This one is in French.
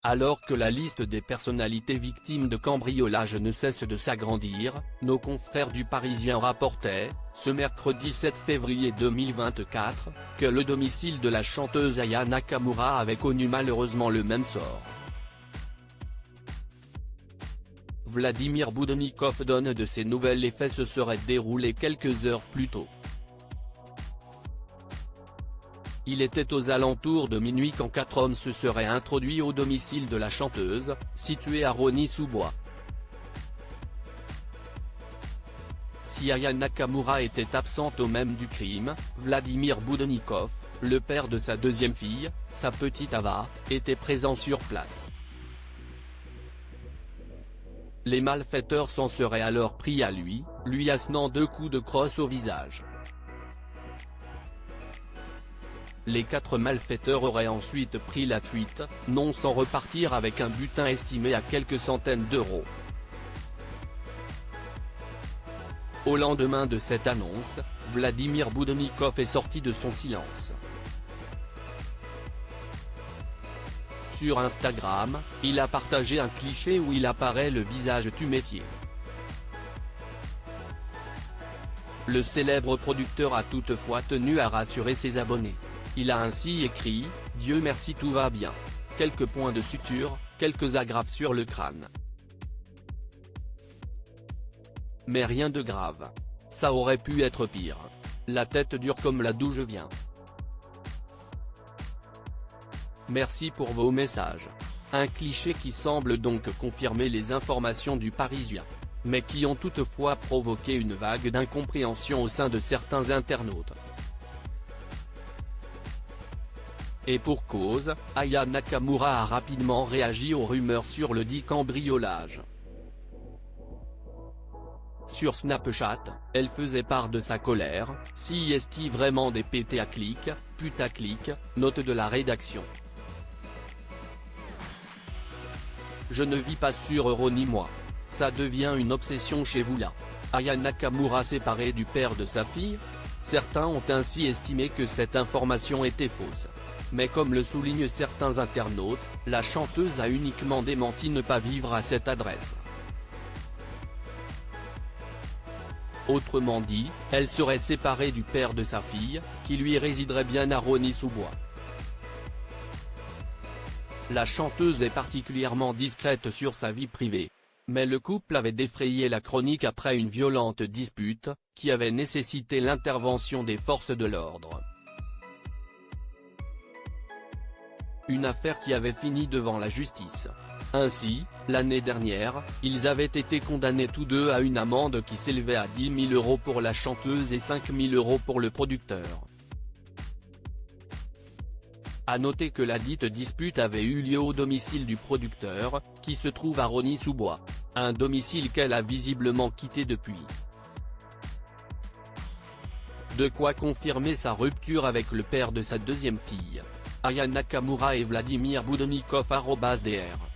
Alors que la liste des personnalités victimes de cambriolage ne cesse de s'agrandir, nos confrères du Parisien rapportaient, ce mercredi 7 février 2024, que le domicile de la chanteuse Aya Nakamura avait connu malheureusement le même sort. Vladimir Boudonnikov donne de ces nouvelles. Les faits se seraient déroulés quelques heures plus tôt. Il était aux alentours de minuit quand 4 hommes se seraient introduits au domicile de la chanteuse, situé à Rosny-sous-Bois. Si Aya Nakamura était absente au moment du crime, Vladimir Boudonnikov, le père de sa deuxième fille, sa petite Ava, était présent sur place. Les malfaiteurs s'en seraient alors pris à lui assenant 2 coups de crosse au visage. Les 4 malfaiteurs auraient ensuite pris la fuite, non sans repartir avec un butin estimé à quelques centaines d'euros. Au lendemain de cette annonce, Vladimir Boudonnikov est sorti de son silence. Sur Instagram, il a partagé un cliché où il apparaît le visage du métier. Le célèbre producteur a toutefois tenu à rassurer ses abonnés. Il a ainsi écrit « Dieu merci, tout va bien. Quelques points de suture, quelques agrafes sur le crâne. Mais rien de grave. Ça aurait pu être pire. La tête dure comme là d'où je viens. Merci pour vos messages ». Un cliché qui semble donc confirmer les informations du Parisien, mais qui ont toutefois provoqué une vague d'incompréhension au sein de certains internautes. Et pour cause, Aya Nakamura a rapidement réagi aux rumeurs sur le dit cambriolage. Sur Snapchat, elle faisait part de sa colère, « Si est-il vraiment des pétés à clic, putaclic », note de la rédaction. Je ne vis pas sur Euro ni moi. Ça devient une obsession chez vous là. Aya Nakamura séparée du père de sa fille? Certains ont ainsi estimé que cette information était fausse. Mais comme le soulignent certains internautes, la chanteuse a uniquement démenti ne pas vivre à cette adresse. Autrement dit, elle serait séparée du père de sa fille, qui lui résiderait bien à Rosny-sous-Bois. La chanteuse est particulièrement discrète sur sa vie privée. Mais le couple avait défrayé la chronique après une violente dispute, qui avait nécessité l'intervention des forces de l'ordre. Une affaire qui avait fini devant la justice. Ainsi, l'année dernière, ils avaient été condamnés tous deux à une amende qui s'élevait à 10 000 € pour la chanteuse et 5 000 € pour le producteur. À noter que la dite dispute avait eu lieu au domicile du producteur, qui se trouve à Rosny-sous-Bois, un domicile qu'elle a visiblement quitté depuis. De quoi confirmer sa rupture avec le père de sa deuxième fille. Aya Nakamura et Vladimir Boudonnikov @dr